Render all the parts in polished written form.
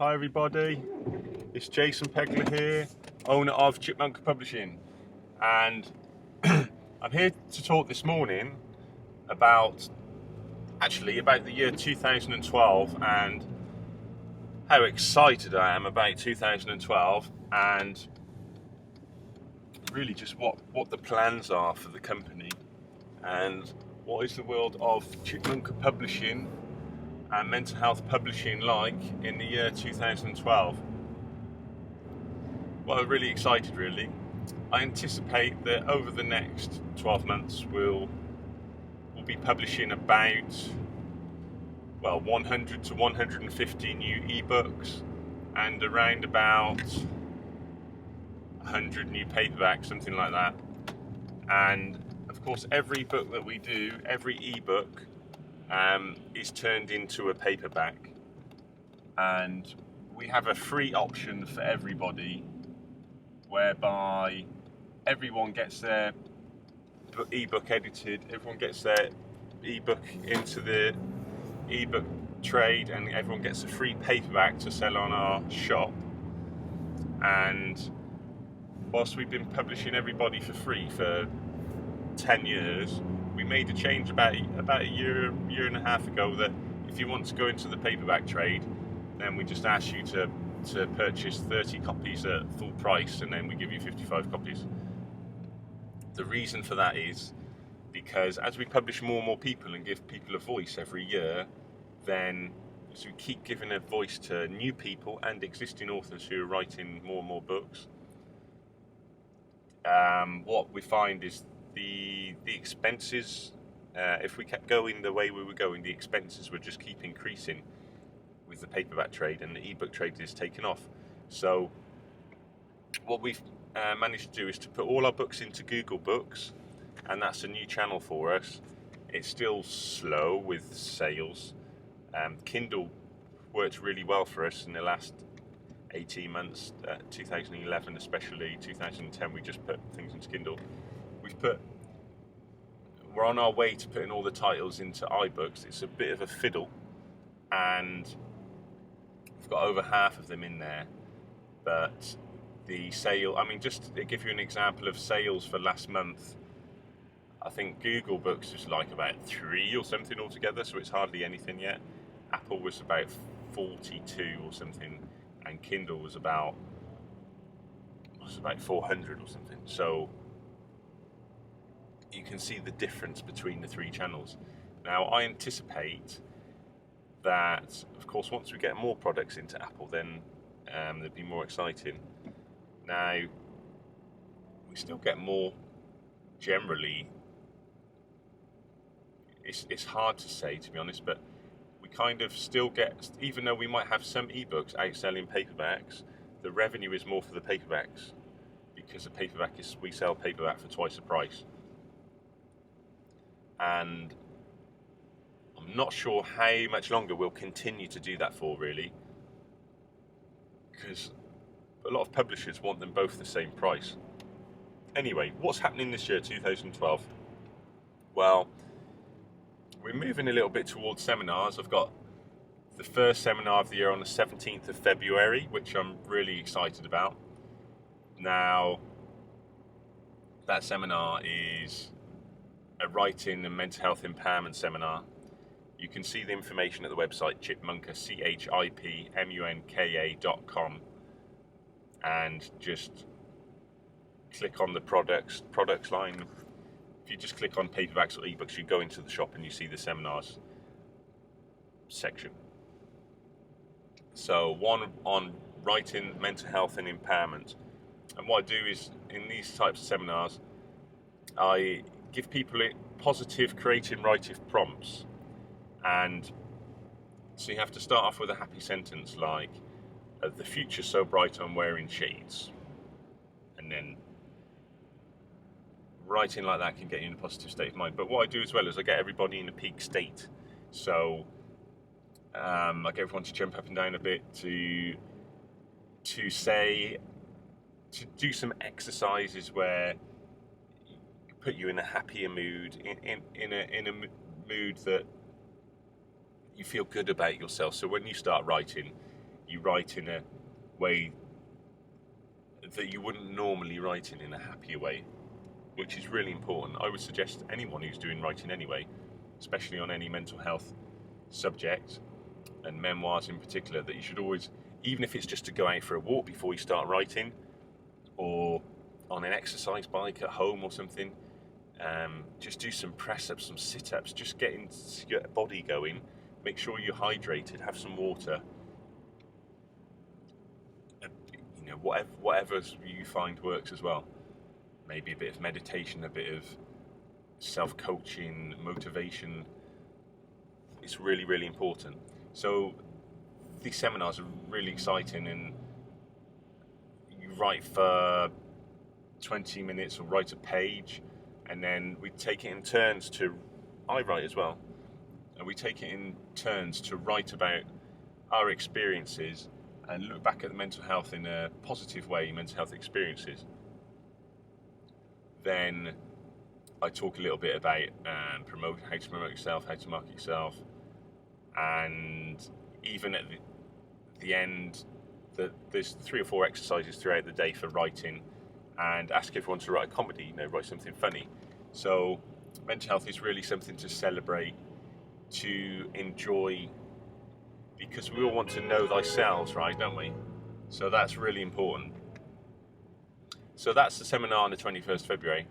Hi everybody, it's Jason Pegler here, owner of Chipmunka Publishing, and I'm here to talk this morning about the year 2012 and how excited I am about 2012 and really just what the plans are for the company and what is the world of Chipmunka Publishing and mental health publishing like in the year 2012. Well, I'm really excited really. I anticipate that over the next 12 months we'll be publishing about 100 to 150 new ebooks and around about 100 new paperbacks, something like that. And of course every book that we do, every ebook is turned into a paperback, and we have a free option for everybody whereby everyone gets their ebook edited, everyone gets their ebook into the ebook trade, and everyone gets a free paperback to sell on our shop. And whilst we've been publishing everybody for free for 10 years, we made a change about a year and a half ago that if you want to go into the paperback trade, then we just ask you to purchase 30 copies at full price, and then we give you 55 copies. The reason for that is because as we publish more and more people and give people a voice every year, then as we keep giving a voice to new people and existing authors who are writing more and more books, what we find is the expenses, if we kept going the way we were going, the expenses would just keep increasing with the paperback trade, and the ebook trade is taken off. So what we've managed to do is to put all our books into Google Books, and that's a new channel for us. It's still slow with sales. Kindle worked really well for us in the last 18 months, 2011 especially, 2010 we just put things into Kindle. We're on our way to putting all the titles into iBooks. It's a bit of a fiddle, and we've got over half of them in there, but the sale, just to give you an example of sales for last month, I think Google Books is like about 3 or something altogether, so it's hardly anything yet. Apple was about 42 or something, and Kindle was about 400 or something. So you can see the difference between the three channels. Now I anticipate that, of course, once we get more products into Apple, then they'll be more exciting. Now we still get more generally. It's hard to say, to be honest, but we kind of still get, even though we might have some ebooks outselling paperbacks, the revenue is more for the paperbacks, because we sell paperback for twice the price. And I'm not sure how much longer we'll continue to do that for, really, because a lot of publishers want them both the same price. Anyway, what's happening this year, 2012? Well, we're moving a little bit towards seminars. I've got the first seminar of the year on the 17th of February, which I'm really excited about. Now, that seminar is a writing and mental health empowerment seminar. You can see the information at the website Chipmunka, CHIPMUNKA.com, and just click on the products line. If you just click on paperbacks or ebooks, you go into the shop and you see the seminars section. So one on writing, mental health and empowerment. And what I do is, in these types of seminars, I give people positive creative writing prompts. And so you have to start off with a happy sentence like, the future's so bright I'm wearing shades. And then writing like that can get you in a positive state of mind. But what I do as well is I get everybody in a peak state. So I get everyone to jump up and down a bit, to do some exercises where put you in a happier mood, in a mood that you feel good about yourself. So when you start writing, you write in a way that you wouldn't normally write in a happier way, which is really important. I would suggest to anyone who's doing writing anyway, especially on any mental health subject, and memoirs in particular, that you should always, even if it's just to go out for a walk before you start writing, or on an exercise bike at home or something, just do some press-ups, some sit-ups, just get your body going, make sure you're hydrated, have some water, you know, whatever you find works as well. Maybe a bit of meditation, a bit of self-coaching, motivation. It's really, really important. So these seminars are really exciting, and you write for 20 minutes or write a page, and then we take it in turns to, I write as well, and we take it in turns to write about our experiences and look back at the mental health in a positive way, mental health experiences. Then I talk a little bit about how to promote yourself, how to market yourself, and even at the end, there's 3 or 4 exercises throughout the day for writing, and ask everyone to write a comedy, you know, write something funny. So mental health is really something to celebrate, to enjoy, because we all want to know thyself, right, don't we? So that's really important. So that's the seminar on the 21st February.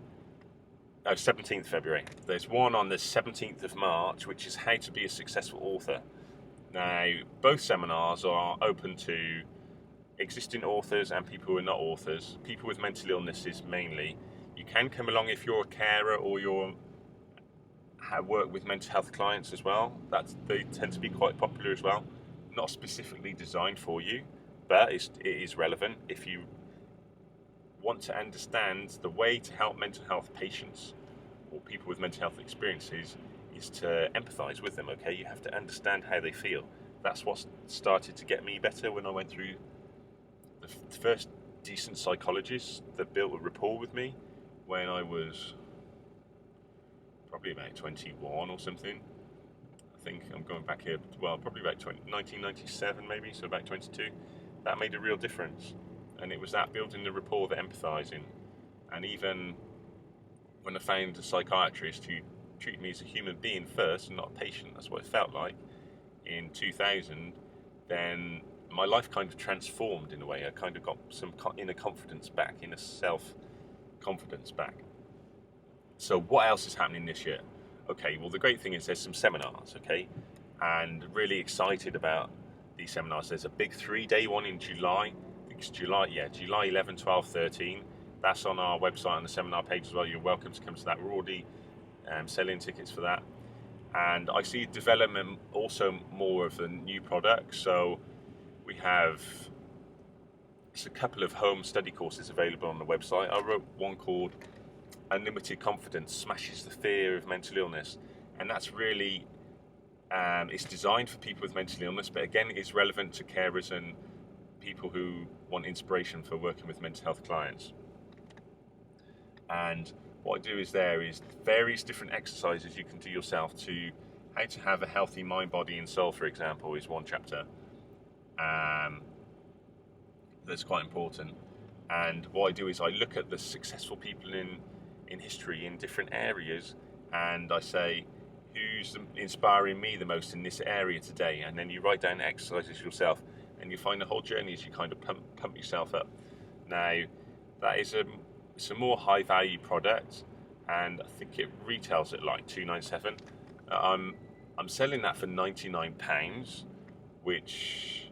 17th February. There's one on the 17th of March, which is how to be a successful author. Now, both seminars are open to existing authors and people who are not authors, people with mental illnesses mainly. You can come along if you're a carer or you work with mental health clients as well. They tend to be quite popular as well. Not specifically designed for you, but it is relevant if you want to understand the way to help mental health patients or people with mental health experiences is to empathize with them, okay? You have to understand how they feel. That's what started to get me better when I went through the first decent psychologist that built a rapport with me when I was probably about 21 or something. I think I'm going back here, well, probably about 1997 maybe, so about 22. That made a real difference. And it was that building the rapport, the empathising. And even when I found a psychiatrist who treated me as a human being first and not a patient, that's what it felt like, in 2000, then my life kind of transformed in a way. I kind of got some inner confidence back, inner self-confidence back. So what else is happening this year? Okay, well, the great thing is there's some seminars, okay? And really excited about these seminars. There's a big 3-day one in July. It's July 11, 12, 13. That's on our website on the seminar page as well. You're welcome to come to that. We're already selling tickets for that. And I see development also more of a new product. So we have a couple of home study courses available on the website. I wrote one called Unlimited Confidence Smashes the Fear of Mental Illness. And that's really, it's designed for people with mental illness, but again, it's relevant to carers and people who want inspiration for working with mental health clients. And what I do is there is various different exercises you can do yourself to how to have a healthy mind, body and soul, for example, is one chapter. That's quite important. And what I do is I look at the successful people in history in different areas, and I say, who's inspiring me the most in this area today? And then you write down the exercises yourself, and you find the whole journey as you kind of pump yourself up. Now, that is it's a more high value product, and I think it retails at like $297. I'm selling that for £99, which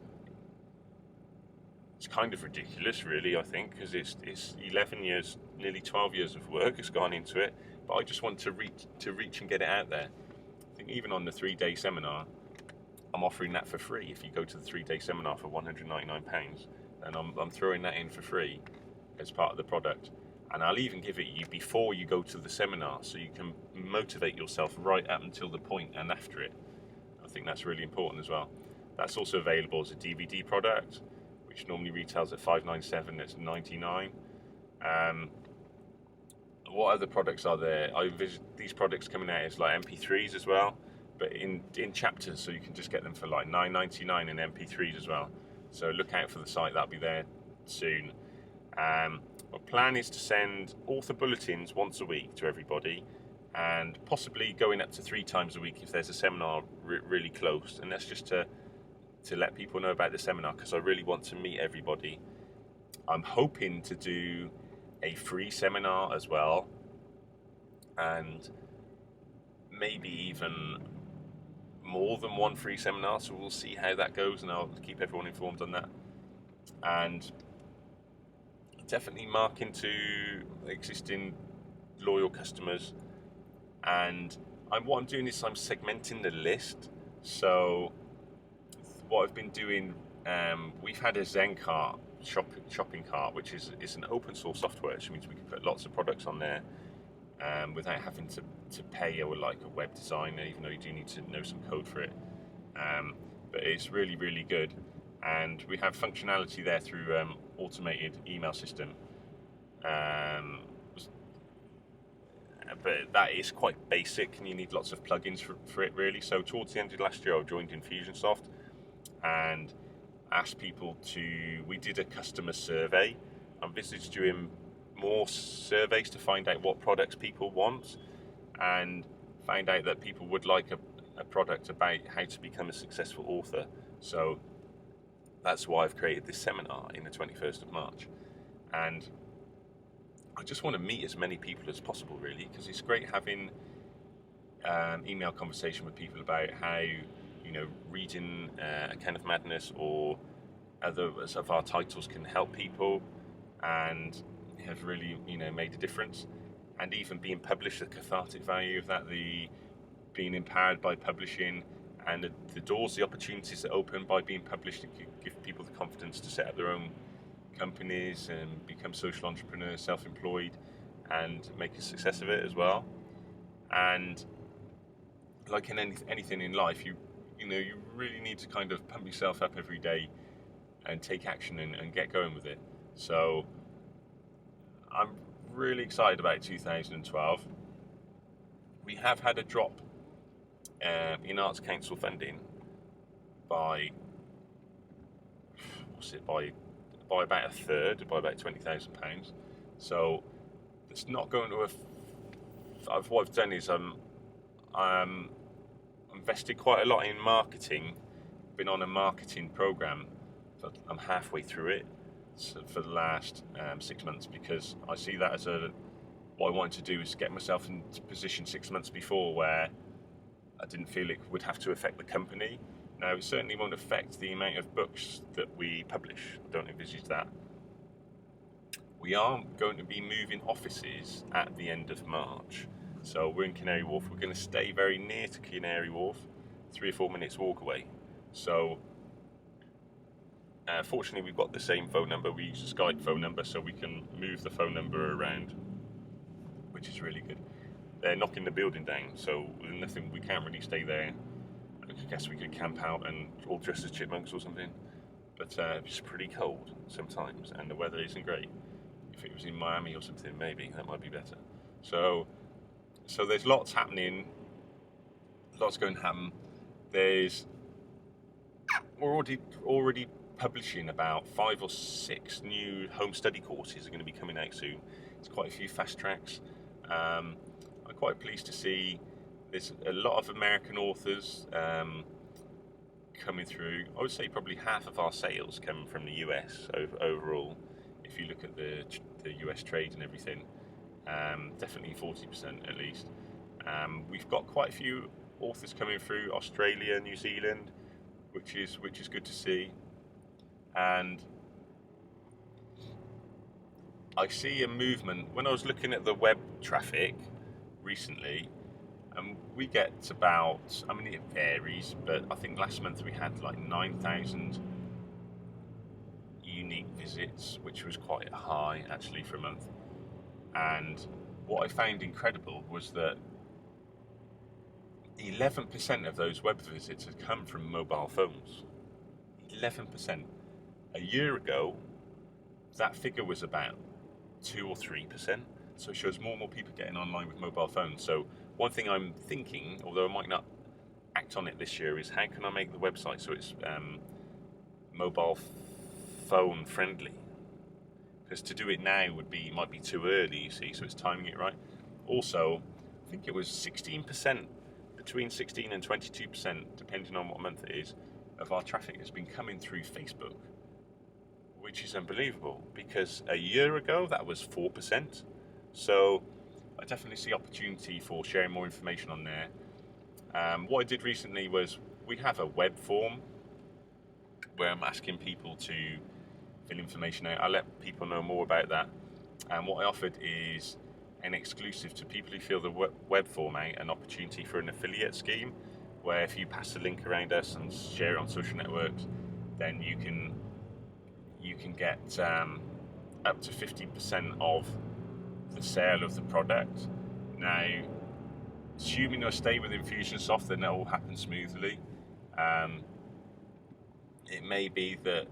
is kind of ridiculous, really. I think because it's 11 years, nearly 12 years of work has gone into it, but I just want to reach and get it out there. I think even on the 3-day seminar, I'm offering that for free. If you go to the 3-day seminar for £199, then I'm throwing that in for free as part of the product. And I'll even give it you before you go to the seminar, so you can motivate yourself right up until the point and after it. I think that's really important as well. That's also available as a DVD product, which normally retails at $597. It's $99. What other products are there? These products coming out as like MP3s as well, but in chapters, so you can just get them for like $9.99 in MP3s as well. So look out for the site, that'll be there soon. My plan is to send author bulletins once a week to everybody, and possibly going up to 3 times a week if there's a seminar really close. And that's just to let people know about the seminar, because I really want to meet everybody. I'm hoping to do a free seminar as well, and maybe even more than one free seminar, so we'll see how that goes, and I'll keep everyone informed on that. And definitely marketing to existing loyal customers. And what I'm doing is I'm segmenting the list. So what I've been doing, we've had a Zen Cart shopping cart, which is an open source software, which means we can put lots of products on there without having to pay or like a web designer, even though you do need to know some code for it. But it's really, really good. And we have functionality there through automated email system. But that is quite basic, and you need lots of plugins for it, really. So towards the end of last year, I joined Infusionsoft and asked people we did a customer survey. I'm envisaged doing more surveys to find out what products people want, and find out that people would like a product about how to become a successful author. So that's why I've created this seminar in the 21st of March. And I just want to meet as many people as possible, really, because it's great having email conversation with people about how, reading A Kind of Madness or others of our titles can help people and have really, made a difference. And even being published, the cathartic value of that, the being empowered by publishing, and the doors, the opportunities that open by being published, it can give people the confidence to set up their own companies and become social entrepreneurs, self-employed, and make a success of it as well. And like in anything in life, you really need to kind of pump yourself up every day and take action and get going with it. So I'm really excited about 2012. We have had a drop in Arts Council funding by about a third, by about £20,000. So it's not going to what I've done is I'm invested quite a lot in marketing. Been on a marketing program. I'm halfway through it for the last 6 months, because I see that as what I wanted to do is get myself into position 6 months before where I didn't feel it would have to affect the company. Now, it certainly won't affect the amount of books that we publish. I don't envisage that. We are going to be moving offices at the end of March. So we're in Canary Wharf. We're going to stay very near to Canary Wharf, 3 or 4 minutes walk away. So fortunately, we've got the same phone number. We use a Skype phone number, so we can move the phone number around, which is really good. They're knocking the building down, so there's nothing. We can't really stay there. I guess we could camp out and all dress as chipmunks or something, but it's pretty cold sometimes, and the weather isn't great. If it was in Miami or something, maybe that might be better. So there's lots happening. Lots going to happen. We're already publishing about 5 or 6 new home study courses are going to be coming out soon. There's quite a few fast tracks. I'm quite pleased to see there's a lot of American authors coming through. I would say probably half of our sales come from the US overall. If you look at the US trade and everything, definitely 40% at least. We've got quite a few authors coming through Australia, New Zealand, which is good to see. And I see a movement. When I was looking at the web traffic recently, we get about, it varies, but I think last month we had like 9,000 unique visits, which was quite high actually for a month. And what I found incredible was that 11% of those web visits had come from mobile phones. 11%. A year ago, that figure was about 2 or 3%. So it shows more and more people getting online with mobile phones. So one thing I'm thinking, although I might not act on it this year, is how can I make the website so it's mobile phone friendly, because to do it now might be too early, you see, so it's timing it right. Also, I think it was 16%, between 16 and 22%, depending on what month it is, of our traffic has been coming through Facebook, which is unbelievable, because a year ago that was 4%. So I definitely see opportunity for sharing more information on there. What I did recently was, we have a web form where I'm asking people to fill information out. I let people know more about that. And what I offered is an exclusive to people who fill the web form out, an opportunity for an affiliate scheme, where if you pass the link around us and share it on social networks, then you can get up to 50% of the sale of the product. Now, assuming I stay with Infusionsoft, then that will happen smoothly. It may be that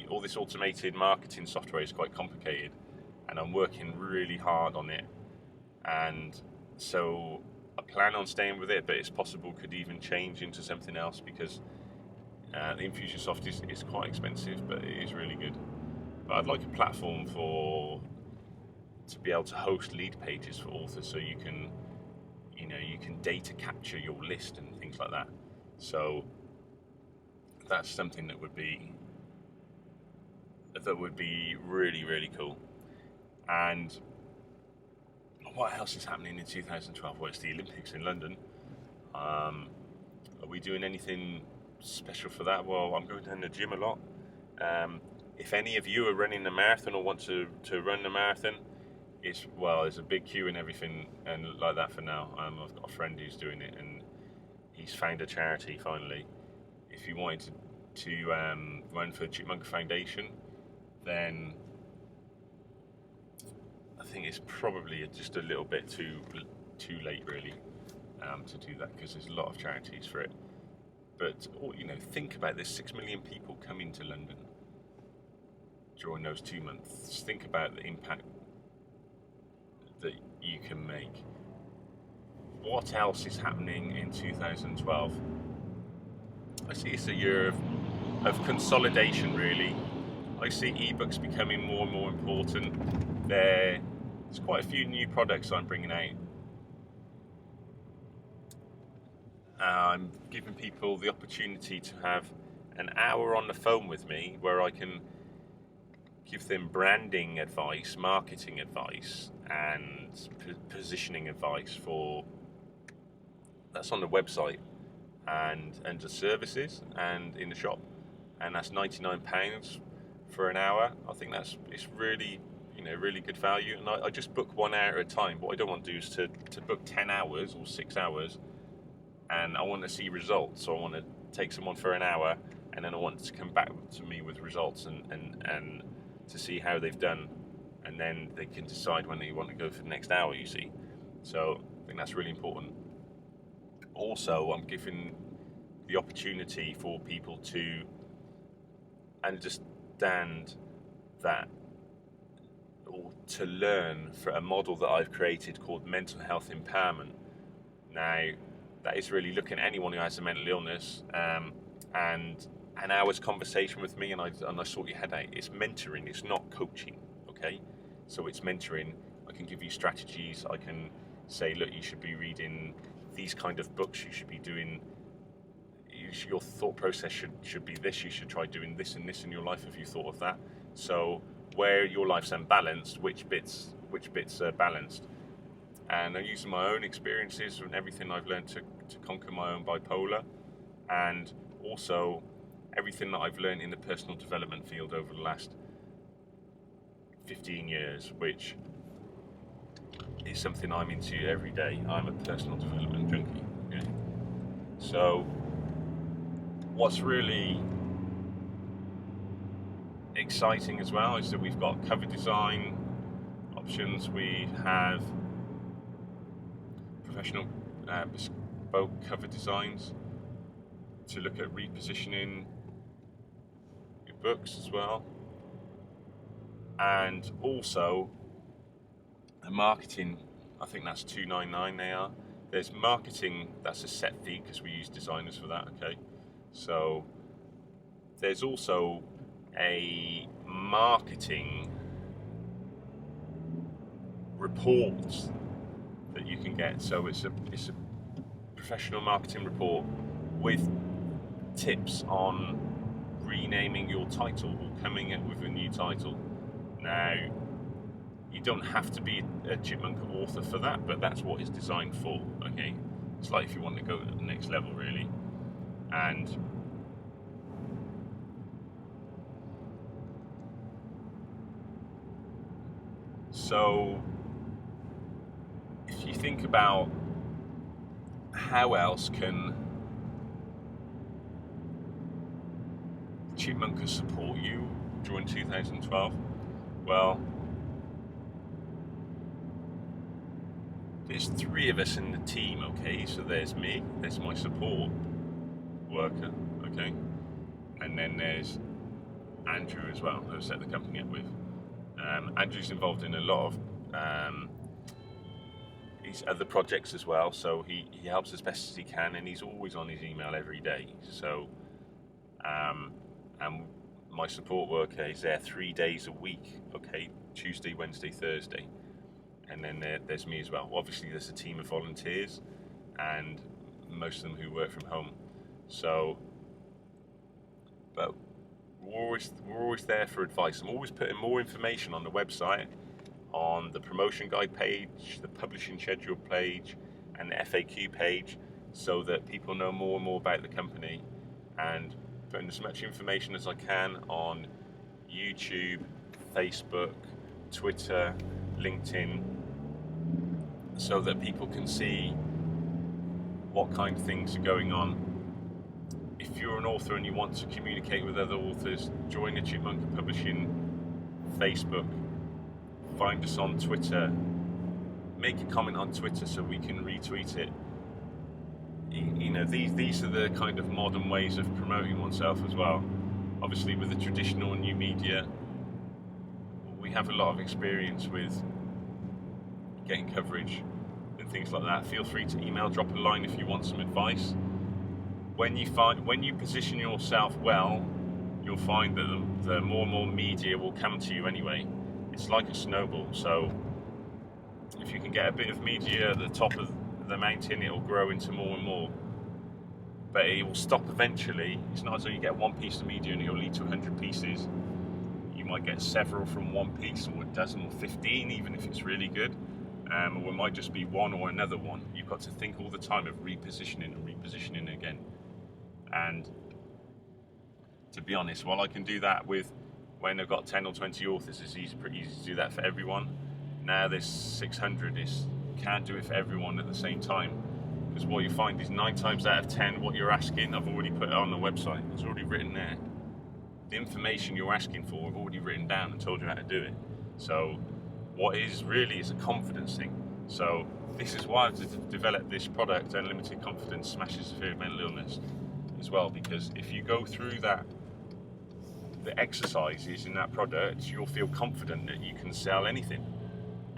all this automated marketing software is quite complicated, and I'm working really hard on it, and so I plan on staying with it, but it's possible could even change into something else, because the Infusionsoft is quite expensive, but it is really good. But I'd like a platform to be able to host lead pages for authors, so you can data capture your list and things like that. So that's something that would be really, really cool. And what else is happening in 2012? Well, it's the Olympics in London. Are we doing anything special for that? Well, I'm going down the gym a lot. If any of you are running the marathon or want to run the marathon, there's a big queue and everything and like that for now. I've got a friend who's doing it, and he's found a charity finally. If you wanted to run for Chipmunka Foundation, then I think it's probably just a little bit too late, really, to do that, because there's a lot of charities for it. But think about this: 6 million people coming to London during those 2 months. Think about the impact that you can make. What else is happening in 2012? I see it's a year of consolidation, really. I see ebooks becoming more and more important. There's quite a few new products I'm bringing out. I'm giving people the opportunity to have an hour on the phone with me, where I can give them branding advice, marketing advice, and positioning advice that's on the website and under services and in the shop, and that's £99 for an hour. I think it's really really good value, and I just book 1 hour at a time. What I don't want to do is to book 10 hours or 6 hours, and I want to see results. So I want to take someone for an hour, and then I want to come back to me with results and to see how they've done, and then they can decide when they want to go for the next hour, you see. So I think that's really important. Also, I'm giving the opportunity for people to understand that, or to learn for a model that I've created called mental health empowerment. Now, that is really looking at anyone who has a mental illness, and an hour's conversation with me, and I sort your head out. It's mentoring, it's not coaching, okay? So it's mentoring. I can give you strategies. I can say, look, you should be reading these kind of books. You should be doing, your thought process should be this. You should try doing this and this in your life if you thought of that. So where your life's unbalanced, which bits are balanced. And I'm using my own experiences and everything I've learned to conquer my own bipolar, and also everything that I've learned in the personal development field over the last 15 years, which is something I'm into every day. I'm a personal development junkie. Okay? So what's really exciting as well is that we've got cover design options. We have professional bespoke cover designs to look at repositioning your books as well, and also the marketing. I think that's $299. They are. There's marketing, that's a set fee because we use designers for that. Okay, so there's also a marketing report that you can get. So it's a professional marketing report with tips on renaming your title or coming up with a new title. Now, you don't have to be a Chipmunka author for that, but that's what it's designed for, okay? It's like if you want to go to the next level, really. And so, if you think about how else can Chipmunka support you during 2012, well, there's 3 of us in the team, okay? So there's me, there's my support worker, okay? And then there's Andrew as well, who I set the company up with. Andrew's involved in a lot of his other projects as well, so he helps as best as he can, and he's always on his email every day. So, and my support worker is there 3 days a week, okay? Tuesday, Wednesday, Thursday. And then there's me as well. Obviously, there's a team of volunteers, and most of them who work from home. So, but we're always there for advice. I'm always putting more information on the website, on the promotion guide page, the publishing schedule page, and the FAQ page, so that people know more and more about the company, and putting as much information as I can on YouTube, Facebook, Twitter, LinkedIn, so that people can see what kind of things are going on. If you're an author and you want to communicate with other authors, join the Chipmunka Publishing Facebook, find us on Twitter, make a comment on Twitter so we can retweet it. You know, these are the kind of modern ways of promoting oneself as well. Obviously, with the traditional and new media, we have a lot of experience with getting coverage and things like that. Feel free to email, drop a line if you want some advice. When you position yourself well, you'll find that the more and more media will come to you anyway. It's like a snowball. So if you can get a bit of media at the top of the mountain, it will grow into more and more. But it will stop eventually. It's not as though you get one piece of media and it will lead to 100 pieces. You might get several from one piece, or a dozen, or 15, even if it's really good. Or it might just be one or another one. You've got to think all the time of repositioning and repositioning again. And to be honest, while I can do that with when I've got 10 or 20 authors, it's pretty easy to do that for everyone. Now there's 600, can't do it for everyone at the same time. Because what you find is 9 times out of 10, what you're asking, I've already put it on the website. It's already written there. The information you're asking for, I've already written down and told you how to do it. So what is really is a confidence thing. So this is why I've developed this product, Unlimited Confidence Smashes the Fear of Mental Illness, as well, because if you go through the exercises in that product, you'll feel confident that you can sell anything.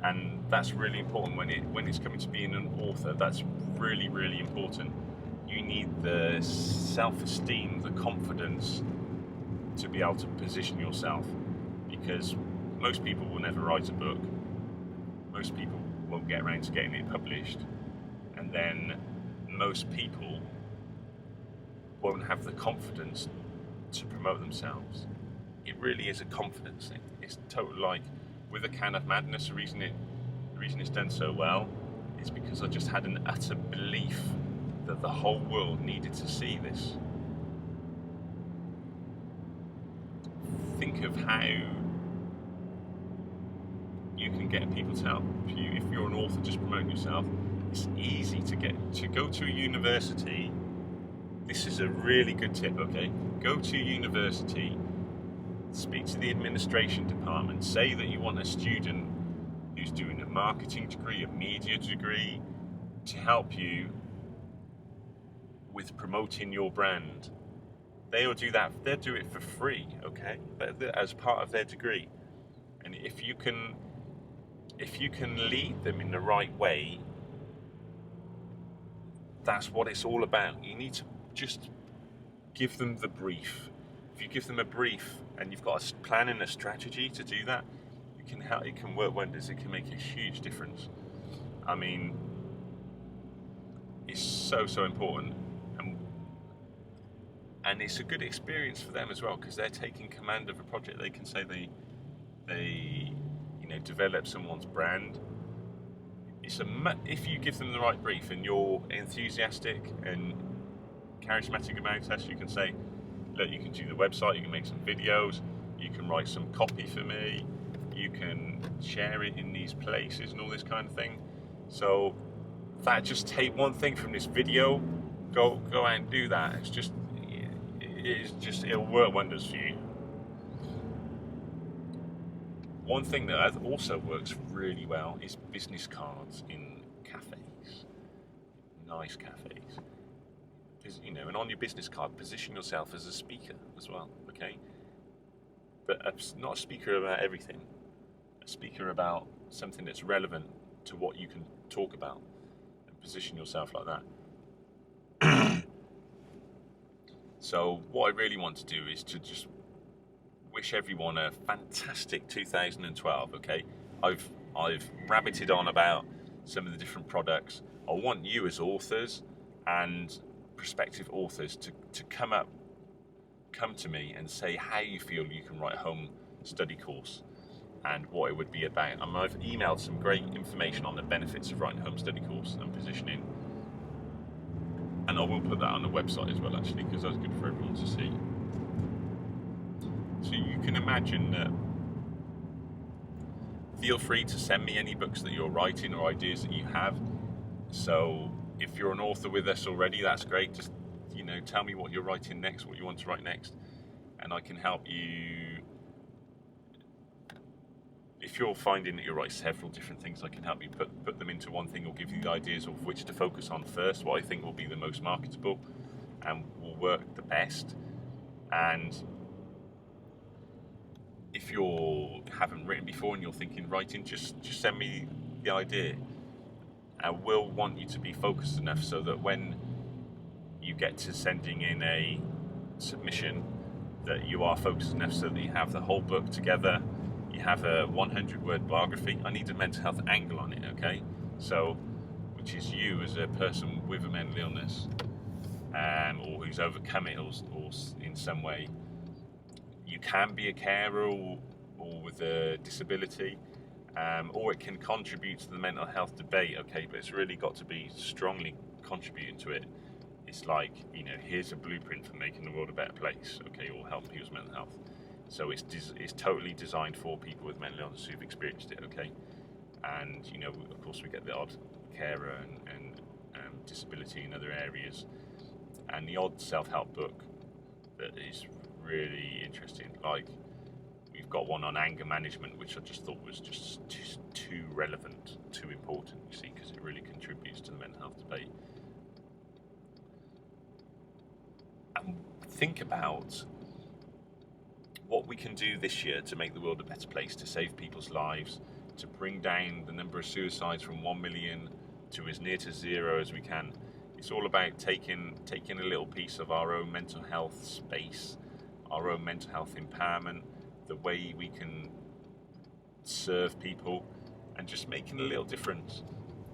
And that's really important when it's coming to being an author. That's really, really important. You need the self-esteem, the confidence to be able to position yourself, because most people will never write a book. Most people won't get around to getting it published, and then most people won't have the confidence to promote themselves. It really is a confidence thing. It's total, like with A Can of Madness, the reason it's done so well is because I just had an utter belief that the whole world needed to see this. Think of how you can get people to help you. If you're an author just promoting yourself, it's easy to go to a university. This is a really good tip, okay? Go to university, speak to the administration department, say that you want a student who's doing a marketing degree, a media degree, to help you with promoting your brand. They'll do that, they'll do it for free, okay? As part of their degree. And if you can lead them in the right way, that's what it's all about. You need to just give them the brief, if you give them a brief and you've got a plan and a strategy to do that, it can work wonders. It can make a huge difference. I mean, it's so important, and it's a good experience for them as well, because they're taking command of a project. They can say they develop someone's brand. If you give them the right brief and you're enthusiastic and charismatic about it, you can say, look, you can do the website, you can make some videos, you can write some copy for me, you can share it in these places and all this kind of thing. So that, just take one thing from this video, go out and do that. It'll work wonders for you. One thing that also works really well is business cards in cafes, nice cafes. And on your business card, position yourself as a speaker as well, okay? But not a speaker about everything, a speaker about something that's relevant to what you can talk about, and position yourself like that. So what I really want to do is to just wish everyone a fantastic 2012, okay? I've rabbited on about some of the different products. I want you as authors and prospective authors to come to me and say how you feel you can write a home study course and what it would be about. I've emailed some great information on the benefits of writing a home study course and positioning, and I will put that on the website as well, actually, because that's good for everyone to see. So you can imagine that. Feel free to send me any books that you're writing or ideas that you have. So if you're an author with us already, that's great. Just tell me what you're writing next, what you want to write next, and I can help you. If you're finding that you write several different things, I can help you put them into one thing, or give you the ideas of which to focus on first, what I think will be the most marketable and will work the best. And if you haven't written before and you're thinking writing, just send me the idea. I will want you to be focused enough so that when you get to sending in a submission, that you are focused enough so that you have the whole book together. You have a 100-word biography. I need a mental health angle on it, okay? So, which is you as a person with a mental illness, or who's overcome it, or in some way. You can be a carer or with a disability, or it can contribute to the mental health debate, okay? But it's really got to be strongly contributing to it. It's like, here's a blueprint for making the world a better place, okay, or helping people's mental health. So it's totally designed for people with mental illness who've experienced it, okay? And, of course, we get the odd carer and disability in other areas, and the odd self-help book that is really interesting. Like, we've got one on anger management, which I just thought was just too relevant, too important, you see, because it really contributes to the mental health debate. And think about what we can do this year to make the world a better place, to save people's lives, to bring down the number of suicides from 1 million to as near to 0 as we can. It's all about taking a little piece of our own mental health space, our own mental health empowerment, the way we can serve people, and just making a little difference.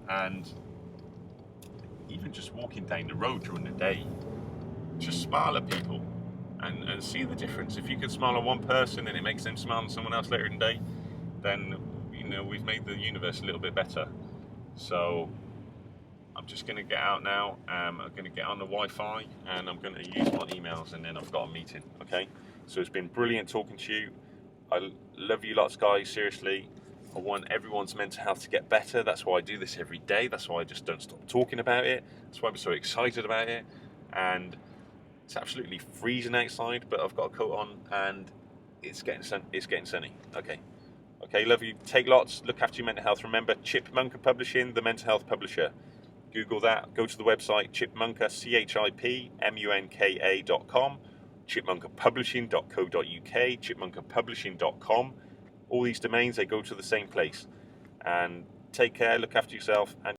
And even just walking down the road during the day, just smile at people and see the difference. If you can smile at one person and it makes them smile at someone else later in the day, then we've made the universe a little bit better. So I'm just going to get out now. I'm going to get on the Wi-Fi and I'm going to use my emails, and then I've got a meeting, okay? So it's been brilliant talking to you. I love you lots, guys, seriously. I want everyone's mental health to get better. That's why I do this every day. That's why I just don't stop talking about it. That's why I'm so excited about it. And it's absolutely freezing outside, but I've got a coat on and it's getting sunny. Okay, love you. Take lots. Look after your mental health. Remember, Chipmunka Publishing, the mental health publisher. Google that. Go to the website, Chipmunka, CHIPMUNKA.com, chipmunkapublishing.co.uk, chipmunkapublishing.com. All these domains, they go to the same place. And take care, look after yourself, and